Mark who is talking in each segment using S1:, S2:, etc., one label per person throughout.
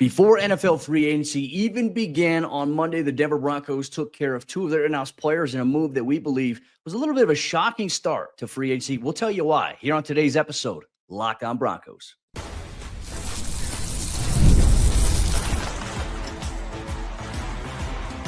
S1: Before NFL free agency even began on Monday, the Denver Broncos took care of two of their in-house players in a move that we believe was a little bit of a shocking start to free agency. We'll tell you why here on today's episode, Locked On Broncos.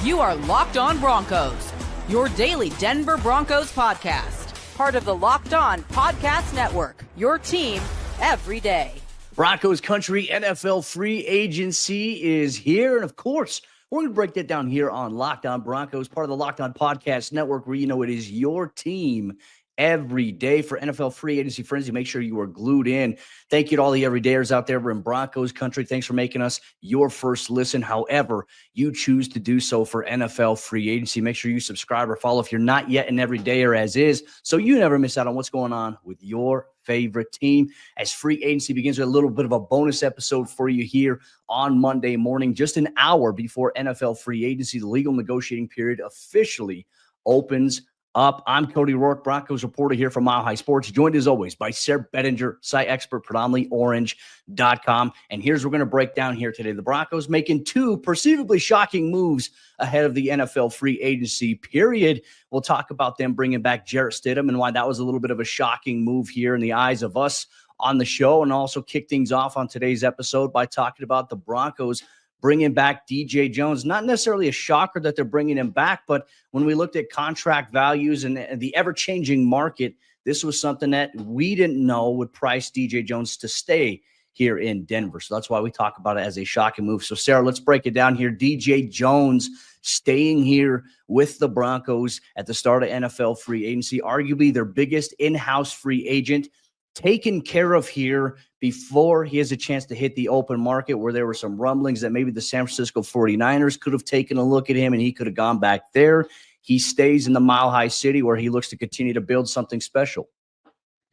S2: You are Locked On Broncos, your daily Denver Broncos podcast. Part of the Locked On Podcast Network, your team every day.
S1: Broncos Country NFL free agency is here. And of course, we're going to break that down here on Locked On Broncos, part of the Locked On Podcast Network, where you know it is your team every day. For NFL free agency frenzy, make sure you are glued in. Thank you to all the everydayers out there. We're in Broncos Country. Thanks for making us your first listen. However you choose to do so for NFL free agency, make sure you subscribe or follow if you're not yet an everydayer as is, so you never miss out on what's going on with your favorite team. As free agency begins, with a little bit of a bonus episode for you here on Monday morning, just an hour before NFL free agency, the legal negotiating period officially opens up. I'm Cody Roark, Broncos reporter here from Mile High Sports, joined as always by Sayre Bedinger, site expert, predominantly orange.com. And here's what we're going to break down here today. The Broncos making two perceivably shocking moves ahead of the NFL free agency period. We'll talk about them bringing back Jarrett Stidham and why that was a little bit of a shocking move here in the eyes of us on the show, and also kick things off on today's episode by talking about the Broncos bringing back DJ Jones. Not necessarily a shocker that they're bringing him back, but when we looked at contract values and the ever-changing market, this was something that we didn't know would price DJ Jones to stay here in Denver. So that's why we talk about it as a shocking move. So, Sayre, let's break it down here. DJ Jones staying here with the Broncos at the start of NFL free agency, arguably their biggest in-house free agent, taken care of here before he has a chance to hit the open market, where there were some rumblings that maybe the San Francisco 49ers could have taken a look at him and he could have gone back there. He stays in the Mile High City where he looks to continue to build something special.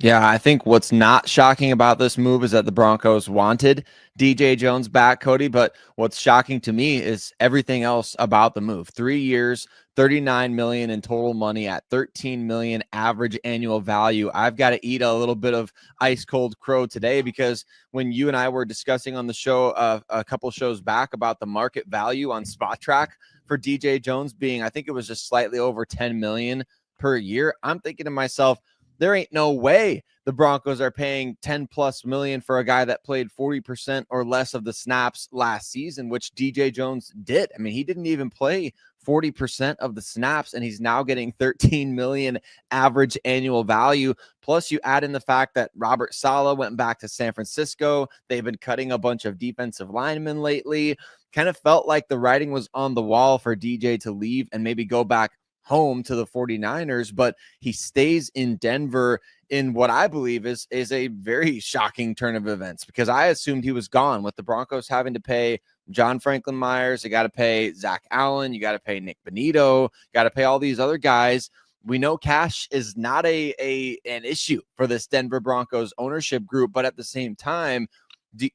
S3: Yeah, I think what's not shocking about this move is that the Broncos wanted DJ Jones back, Cody, but what's shocking to me is everything else about the move. 3 years, $39 million in total money at $13 million average annual value. I've got to eat a little bit of ice cold crow today, because when you and I were discussing on the show a couple shows back about the market value on Spot Track for DJ Jones being, I think it was just slightly over $10 million per year, I'm thinking to myself, there ain't no way the Broncos are paying 10 plus million for a guy that played 40% or less of the snaps last season, which DJ Jones did. I mean, he didn't even play 40% of the snaps, and he's now getting 13 million average annual value. Plus you add in the fact that Robert Saleh went back to San Francisco. They've been cutting a bunch of defensive linemen lately. Kind of felt like the writing was on the wall for DJ to leave and maybe go back home to the 49ers, but he stays in Denver in what I believe is a very shocking turn of events, because I assumed he was gone, with the Broncos having to pay John Franklin Myers. They got to pay Zach Allen. You got to pay Nick Bonito, got to pay all these other guys. We know cash is not an issue for this Denver Broncos ownership group, but at the same time,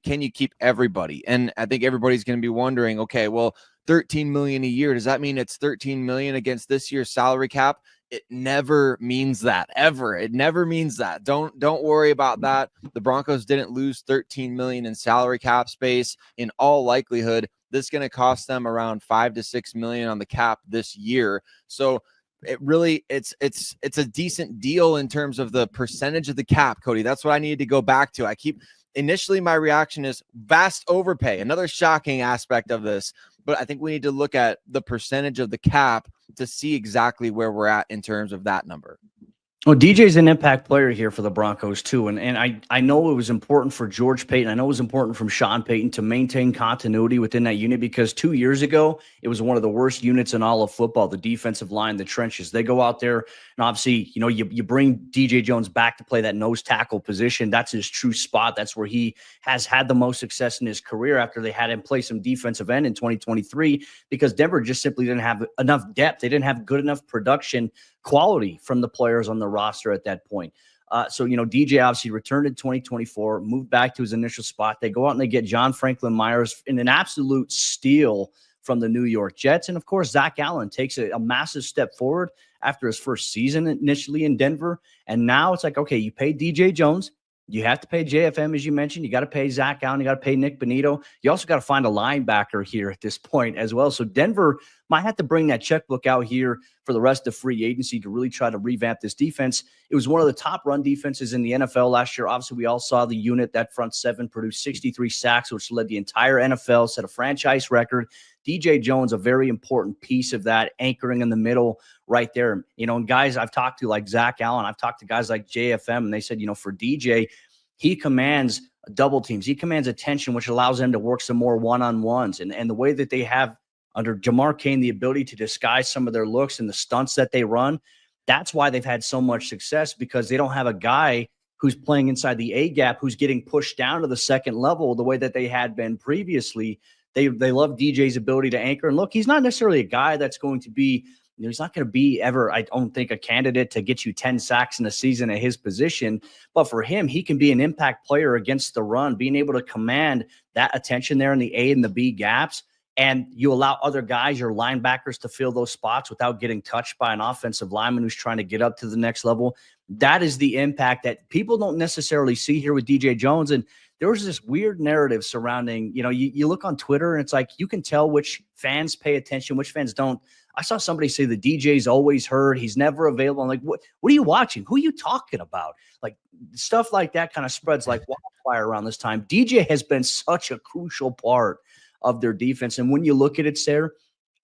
S3: can you keep everybody? And I think everybody's going to be wondering, okay, well, 13 million a year, does that mean it's 13 million against this year's salary cap? It never means that, ever. It never means that. Don't worry about that. The Broncos didn't lose 13 million in salary cap space. In all likelihood, this is going to cost them around 5 to 6 million on the cap this year. So it really, it's a decent deal in terms of the percentage of the cap, Cody. That's what I needed to go back to. Initially, my reaction is vast overpay, another shocking aspect of this. But I think we need to look at the percentage of the cap to see exactly where we're at in terms of that number.
S1: Well, DJ's an impact player here for the Broncos too. And I know it was important for George Paton. I know it was important from Sean Payton to maintain continuity within that unit, because 2 years ago, it was one of the worst units in all of football, the defensive line, the trenches. They go out there and obviously, you bring DJ Jones back to play that nose tackle position. That's his true spot. That's where he has had the most success in his career after they had him play some defensive end in 2023, because Denver just simply didn't have enough depth. They didn't have good enough production quality from the players on the roster at that point. So DJ obviously returned in 2024, moved back to his initial spot. They go out and they get John Franklin Myers in an absolute steal from the New York Jets. And of course, Zach Allen takes a massive step forward after his first season initially in Denver. And now it's like, okay, you pay DJ Jones, You have to pay JFM, as you mentioned. You got to pay Zach Allen. You got to pay Nick Bonito. You also got to find a linebacker here at this point as well. So Denver might have to bring that checkbook out here for the rest of free agency to really try to revamp this defense. It was one of the top run defenses in the NFL last year. Obviously, we all saw the unit. That front seven produced 63 sacks, which led the entire NFL, set a franchise record. DJ Jones, a very important piece of that, anchoring in the middle right there. And guys I've talked to like Zach Allen, I've talked to guys like JFM, and they said, for DJ, he commands double teams. He commands attention, which allows them to work some more one-on-ones. And the way that they have under Jamar Cain the ability to disguise some of their looks and the stunts that they run, that's why they've had so much success, because they don't have a guy who's playing inside the A gap, who's getting pushed down to the second level the way that they had been previously. They love DJ's ability to anchor. And look, he's not necessarily a guy that's going to be, he's not going to be ever, I don't think, a candidate to get you 10 sacks in a season at his position. But for him, he can be an impact player against the run, being able to command that attention there in the A and the B gaps. And you allow other guys, your linebackers, to fill those spots without getting touched by an offensive lineman who's trying to get up to the next level. That is the impact that people don't necessarily see here with DJ Jones. And there was this weird narrative surrounding, you look on Twitter and it's like you can tell which fans pay attention, which fans don't. I saw somebody say the DJ's always hurt. He's never available. I'm like, what are you watching? Who are you talking about? Like, stuff like that kind of spreads like wildfire around this time. DJ has been such a crucial part of their defense. And when you look at it, Sayre,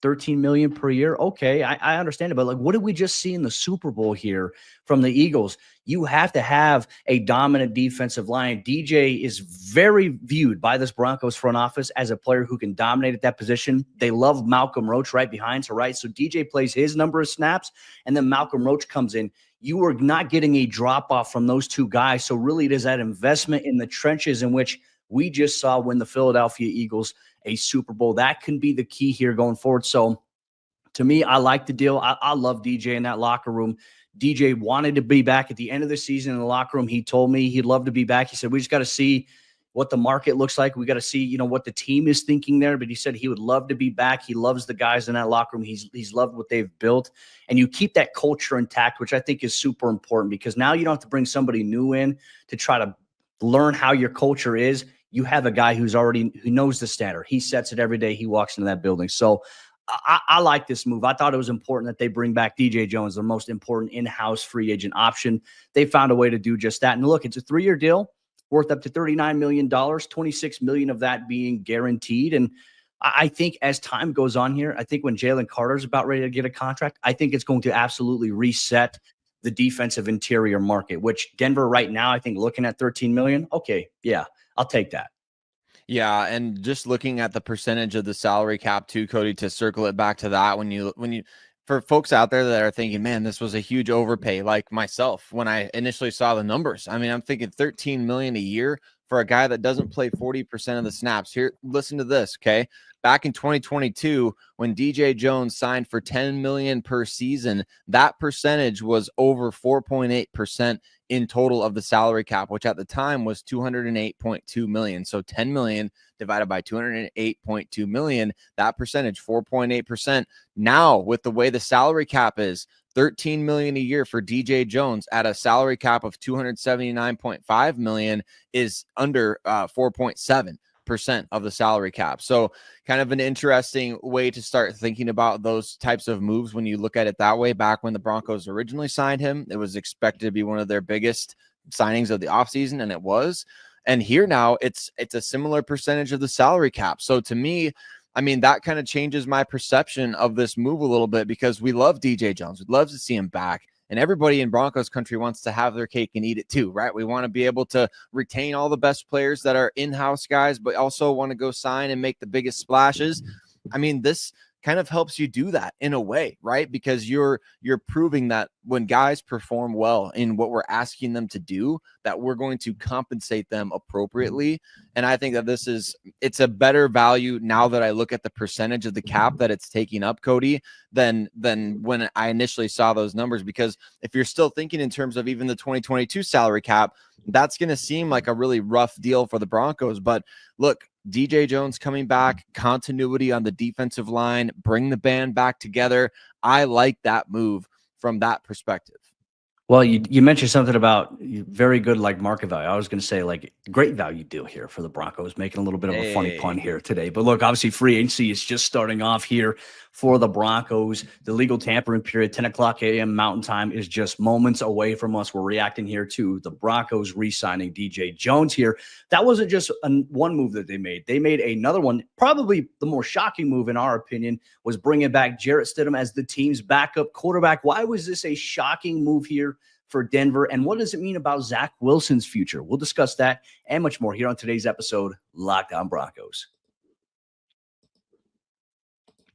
S1: $13 million per year. Okay, I understand it, but like, what did we just see in the Super Bowl here from the Eagles? You have to have a dominant defensive line. DJ is very viewed by this Broncos front office as a player who can dominate at that position. They love Malcolm Roach right behind. So DJ plays his number of snaps, and then Malcolm Roach comes in. You are not getting a drop off from those two guys. So really, it is that investment in the trenches in which we just saw win the Philadelphia Eagles a Super Bowl. That can be the key here going forward. So to me, I like the deal. I love DJ in that locker room. DJ wanted to be back at the end of the season in the locker room. He told me he'd love to be back. He said, we just got to see what the market looks like. We got to see, what the team is thinking there. But he said he would love to be back. He loves the guys in that locker room. He's loved what they've built. And you keep that culture intact, which I think is super important, because now you don't have to bring somebody new in to try to learn how your culture is. You have a guy who knows the standard. He sets it every day he walks into that building. So I like this move. I thought it was important that they bring back DJ Jones, the most important in-house free agent option. They found a way to do just that. And look, it's a 3-year deal worth up to $39 million, $26 million of that being guaranteed. And I think as time goes on here, I think when Jalen Carter's about ready to get a contract, I think it's going to absolutely reset the defensive interior market, which Denver right now, I think looking at $13 million. Okay, yeah, I'll take that.
S3: Yeah, and just looking at the percentage of the salary cap too, Cody, to circle it back to that, when you for folks out there that are thinking, man, this was a huge overpay, like myself, when I initially saw the numbers, I mean, I'm thinking $13 million a year for a guy that doesn't play 40% of the snaps. Here, listen to this, okay? Back in 2022, when DJ Jones signed for $10 million per season, that percentage was over 4.8% in total of the salary cap, which at the time was $208.2 million. So $10 million divided by $208.2 million, that percentage, 4.8%. Now, with the way the salary cap is, $13 million a year for DJ Jones at a salary cap of $279.5 million is under 4.7% of the salary cap. So kind of an interesting way to start thinking about those types of moves when you look at it that way. Back when the Broncos originally signed him, it was expected to be one of their biggest signings of the offseason, and it was. And here now it's a similar percentage of the salary cap. So to me, I mean, that kind of changes my perception of this move a little bit, because we love DJ Jones. We'd love to see him back. And everybody in Broncos country wants to have their cake and eat it too, right? We want to be able to retain all the best players that are in-house guys, but also want to go sign and make the biggest splashes. I mean, this kind of helps you do that in a way, right? Because you're proving that when guys perform well in what we're asking them to do, that we're going to compensate them appropriately. And I think that it's a better value now that I look at the percentage of the cap that it's taking up, Cody, than when I initially saw those numbers. Because if you're still thinking in terms of even the 2022 salary cap, that's going to seem like a really rough deal for the Broncos. But look, DJ Jones coming back, continuity on the defensive line, bring the band back together. I like that move from that perspective.
S1: Well, you mentioned something about very good like market value. I was going to say like great value deal here for the Broncos, making a little bit of a funny pun here today. But look, obviously free agency is just starting off here for the Broncos. The legal tampering period, 10 o'clock a.m. Mountain Time, is just moments away from us. We're reacting here to the Broncos re-signing DJ Jones here. That wasn't just one move that they made. They made another one. Probably the more shocking move, in our opinion, was bringing back Jarrett Stidham as the team's backup quarterback. Why was this a shocking move here for Denver, and what does it mean about Zach Wilson's future? We'll discuss that and much more here on today's episode, Locked On Broncos.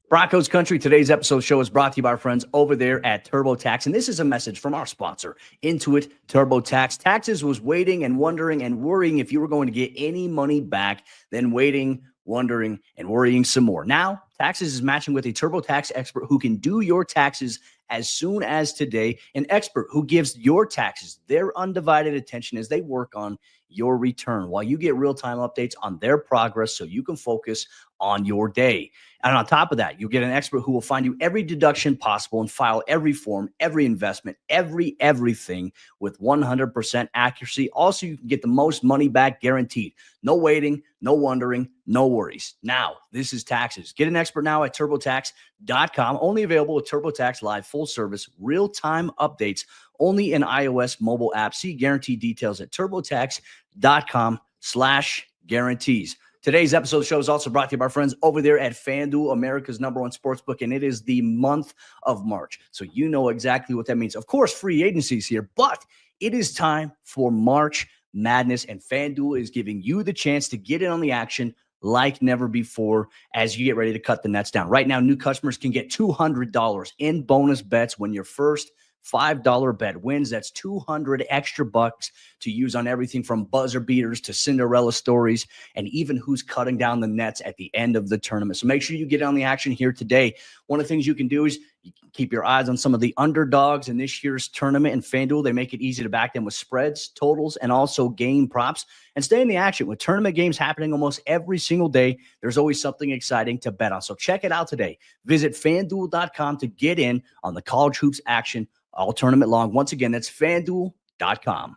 S1: Broncos Country, today's episode show is brought to you by our friends over there at TurboTax, and this is a message from our sponsor, Intuit TurboTax. Taxes was waiting and wondering and worrying if you were going to get any money back, then waiting, wondering, and worrying some more. Now, Taxes is matching with a TurboTax expert who can do your taxes as soon as today, an expert who gives your taxes their undivided attention as they work on your return while you get real-time updates on their progress so you can focus on your day. And on top of that, you'll get an expert who will find you every deduction possible and file every form, every investment, everything with 100% accuracy. Also, you can get the most money back guaranteed. No waiting, no wondering, no worries. Now, this is Taxes. Get an expert now at TurboTax.com. Only available with TurboTax Live, full service, real-time updates, only in iOS mobile app. See guarantee details at TurboTax.com/guarantees. Today's episode show is also brought to you by our friends over there at FanDuel, America's #1 sportsbook, and it is the month of March. So you know exactly what that means. Of course, free agency is here, but it is time for March Madness, and FanDuel is giving you the chance to get in on the action like never before as you get ready to cut the nets down. Right now, new customers can get $200 in bonus bets when your first $5 bet wins. That's 200 extra bucks to use on everything from buzzer beaters to Cinderella stories and even who's cutting down the nets at the end of the tournament. So make sure you get on the action here today. One of the things you can do is you can keep your eyes on some of the underdogs in this year's tournament. And FanDuel, they make it easy to back them with spreads, totals, and also game props. And stay in the action. With tournament games happening almost every single day, there's always something exciting to bet on. So check it out today. Visit FanDuel.com to get in on the college hoops action all tournament long. Once again, that's FanDuel.com.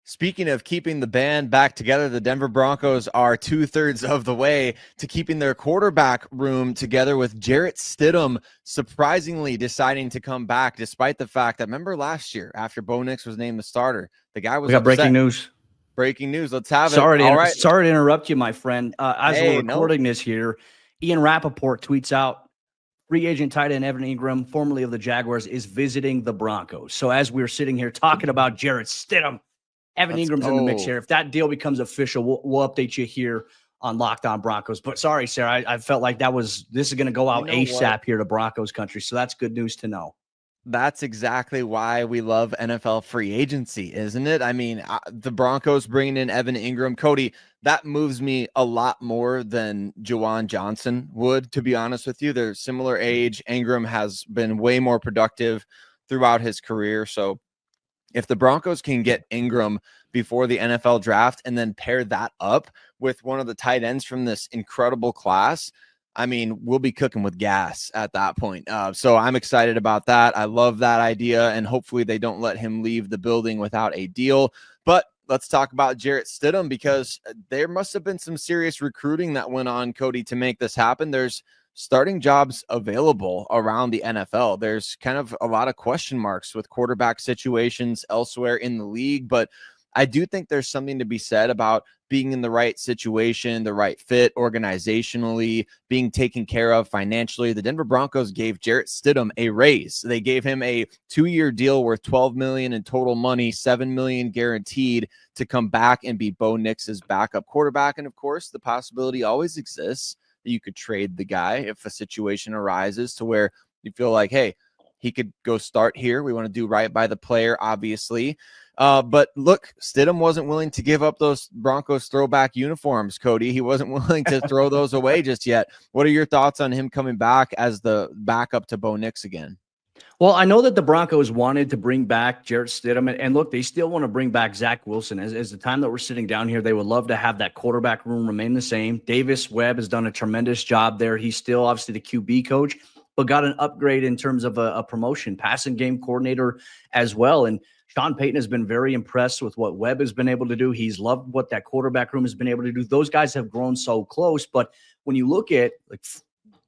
S3: Speaking of keeping the band back together, the Denver Broncos are 2/3 of the way to keeping their quarterback room together, with Jarrett Stidham surprisingly deciding to come back, despite the fact that, remember last year after Bo Nix was named the starter, the guy was
S1: We got
S3: upset.
S1: breaking news.
S3: Breaking news. Let's have it.
S1: Sorry
S3: right.
S1: to interrupt you, my friend. As we're recording this here, Ian Rappaport tweets out, free agent tight end Evan Ingram, formerly of the Jaguars, is visiting the Broncos. So as we're sitting here talking about Jarrett Stidham, Evan Ingram's in the mix here. If that deal becomes official, we'll update you here on Locked On Broncos. But sorry, Sarah, I felt like this is going to go out ASAP here to Broncos Country. So that's good news to know.
S3: That's exactly why we love NFL free agency, isn't it? I mean, the Broncos bringing in Evan Ingram, Cody, that moves me a lot more than Juwan Johnson would, to be honest with you. They're similar age. Ingram has been way more productive throughout his career. So if the Broncos can get Ingram before the NFL draft and then pair that up with one of the tight ends from this incredible class, I mean, we'll be cooking with gas at that point. So I'm excited about that. I love that idea, and hopefully they don't let him leave the building without a deal. But let's talk about Jarrett Stidham, because there must have been some serious recruiting that went on, Cody, to make this happen. There's starting jobs available around the NFL. There's kind of a lot of question marks with quarterback situations elsewhere in the league, but I do think there's something to be said about being in the right situation, the right fit organizationally, being taken care of financially. The Denver Broncos gave Jarrett Stidham a raise. They gave him a 2-year deal worth $12 million in total money, $7 million guaranteed, to come back and be Bo Nix's backup quarterback. And of course, the possibility always exists that you could trade the guy if a situation arises to where you feel like, hey, he could go start here. We want to do right by the player, obviously. But look, Stidham wasn't willing to give up those Broncos throwback uniforms, Cody. He wasn't willing to throw those away just yet. What are your thoughts on him coming back as the backup to Bo Nix again?
S1: Well, I know that the Broncos wanted to bring back Jarrett Stidham, and look, they still want to bring back Zach Wilson. As the time that we're sitting down here, they would love to have that quarterback room remain the same. Davis Webb has done a tremendous job there. He's still obviously the QB coach. but got an upgrade in terms of a promotion, passing game coordinator as well. And Sean Payton has been very impressed with what Webb has been able to do. He's loved what that quarterback room has been able to do. Those guys have grown so close. But when you look at like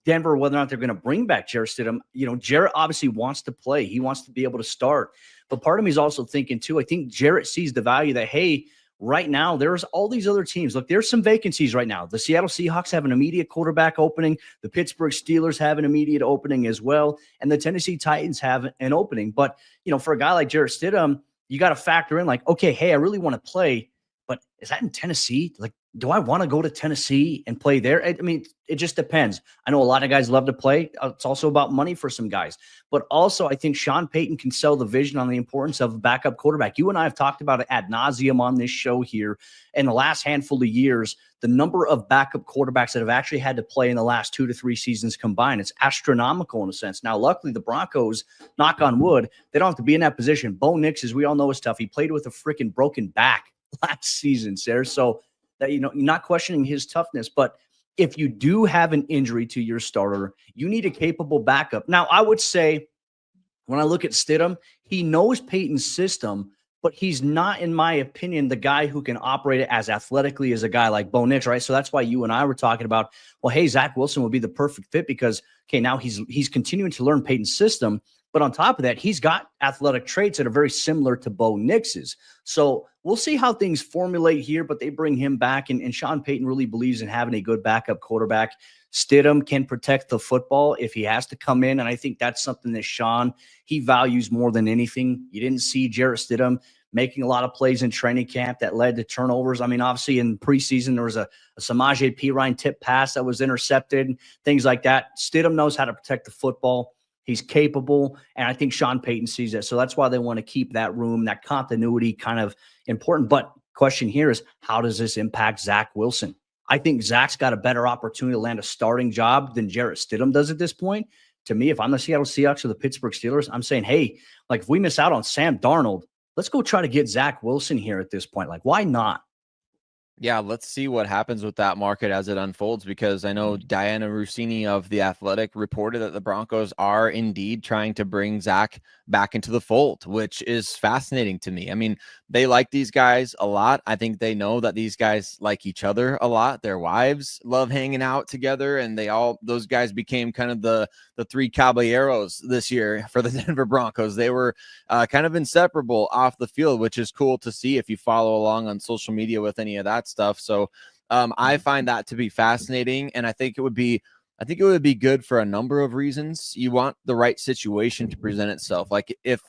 S1: Denver, whether or not they're going to bring back Jarrett Stidham, Jarrett obviously wants to play. He wants to be able to start. But part of me is also thinking too, I think Jarrett sees the value that, hey, right now, there's all these other teams. Look, there's some vacancies right now. The Seattle Seahawks have an immediate quarterback opening. The Pittsburgh Steelers have an immediate opening as well. And the Tennessee Titans have an opening. But, for a guy like Jarrett Stidham, you got to factor in like, okay, hey, I really want to play, but is that in Tennessee? Like, do I want to go to Tennessee and play there? I mean, it just depends. I know a lot of guys love to play. It's also about money for some guys. But also, I think Sean Payton can sell the vision on the importance of a backup quarterback. You and I have talked about it ad nauseum on this show here. In the last handful of years, the number of backup quarterbacks that have actually had to play in the last 2 to 3 seasons combined, it's astronomical in a sense. Now, luckily, the Broncos, knock on wood, they don't have to be in that position. Bo Nix, as we all know, is tough. He played with a freaking broken back last season, Sayre. So, that you're not questioning his toughness, but if you do have an injury to your starter, you need a capable backup. Now, I would say when I look at Stidham, he knows Payton's system, but he's not, in my opinion, the guy who can operate it as athletically as a guy like Bo Nix, right? So that's why you and I were talking about, well, hey, Zach Wilson would be the perfect fit because, okay, now he's continuing to learn Payton's system. But on top of that, he's got athletic traits that are very similar to Bo Nix's. So we'll see how things formulate here, but they bring him back. And Sean Payton really believes in having a good backup quarterback. Stidham can protect the football if he has to come in. And I think that's something that Sean, he values more than anything. You didn't see Jarrett Stidham making a lot of plays in training camp that led to turnovers. I mean, obviously in preseason, there was a Samaje Perine tip pass that was intercepted, things like that. Stidham knows how to protect the football. He's capable, and I think Sean Payton sees that. So that's why they want to keep that room, that continuity kind of important. But question here is, how does this impact Zach Wilson? I think Zach's got a better opportunity to land a starting job than Jarrett Stidham does at this point. To me, if I'm the Seattle Seahawks or the Pittsburgh Steelers, I'm saying, hey, like if we miss out on Sam Darnold, let's go try to get Zach Wilson here at this point. Like, why not?
S3: Yeah, let's see what happens with that market as it unfolds, because I know Diana Rossini of The Athletic reported that the Broncos are indeed trying to bring Zach back into the fold, which is fascinating to me. I mean, they like these guys a lot. I think they know that these guys like each other a lot. Their wives love hanging out together, and those guys became kind of the three caballeros this year for the Denver Broncos. They were kind of inseparable off the field, which is cool to see if you follow along on social media with any of that stuff. So I find that to be fascinating, and I think it would be good for a number of reasons. You want the right situation to present itself. Like if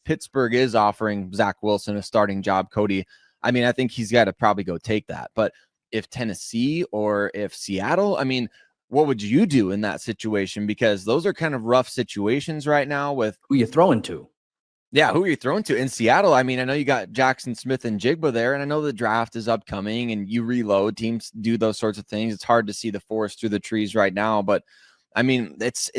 S3: Pittsburgh is offering Zach Wilson a starting job, Cody, I mean, I think he's got to probably go take that. But if Tennessee or if Seattle, I mean, what would you do in that situation? Because those are kind of rough situations right now with
S1: who you throwing to.
S3: Yeah, who are you throwing to? In Seattle, I mean, I know you got Jackson Smith and Jigba there, and I know the draft is upcoming and you reload. Teams do those sorts of things. It's hard to see the forest through the trees right now, but I mean, it's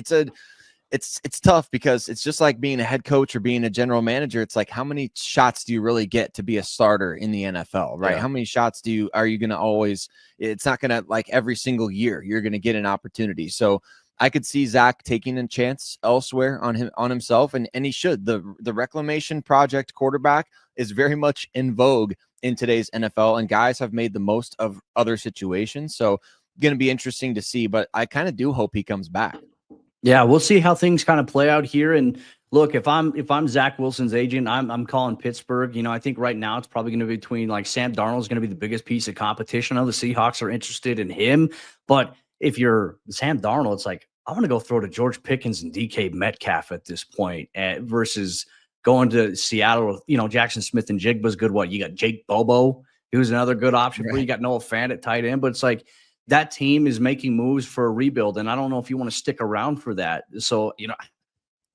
S3: tough because it's just like being a head coach or being a general manager. It's like, how many shots do you really get to be a starter in the NFL, right? Yeah. How many shots are you going to always, it's not going to, like, every single year you're going to get an opportunity. So I could see Zach taking a chance elsewhere on himself, and he should. The reclamation project quarterback is very much in vogue in today's NFL, and guys have made the most of other situations. So going to be interesting to see, but I kind of do hope he comes back.
S1: Yeah, we'll see how things kind of play out here. And look, if I'm Zach Wilson's agent, I'm calling Pittsburgh. I think right now it's probably going to be between, like, Sam Darnold is going to be the biggest piece of competition. I know the Seahawks are interested in him, but if you're Sam Darnold, it's like, I want to go throw to George Pickens and DK Metcalf at this point versus going to Seattle. Jackson Smith and Jigba's good. What, you got Jake Bobo, who's another good option for you. You got Noah Fant at tight end, but it's like that team is making moves for a rebuild, and I don't know if you want to stick around for that. So,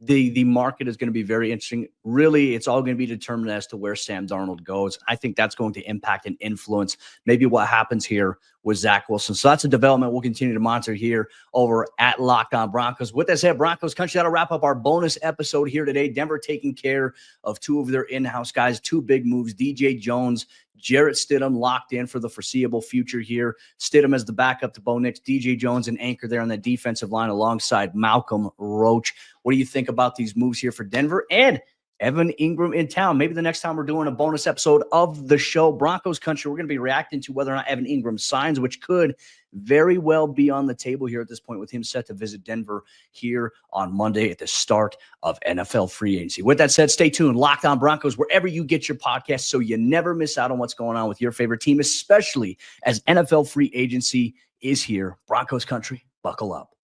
S1: the market is going to be very interesting. Really, it's all going to be determined as to where Sam Darnold goes. I think that's going to impact and influence maybe what happens here with Zach Wilson. So that's a development we'll continue to monitor here over at Locked On Broncos. With that said, Broncos Country, that'll wrap up our bonus episode here today. Denver taking care of two of their in-house guys, two big moves. DJ Jones Jarrett Stidham locked in for the foreseeable future here. Stidham as the backup to Bo Nix, DJ Jones an anchor there on the defensive line alongside Malcolm Roach. What do you think about these moves here for Denver? And Evan Ingram in town. Maybe the next time we're doing a bonus episode of the show, Broncos Country, we're going to be reacting to whether or not Evan Ingram signs, which could very well be on the table here at this point with him set to visit Denver here on Monday at the start of NFL free agency. With that said, stay tuned. Locked On Broncos, wherever you get your podcasts, so you never miss out on what's going on with your favorite team, especially as NFL free agency is here. Broncos Country, buckle up.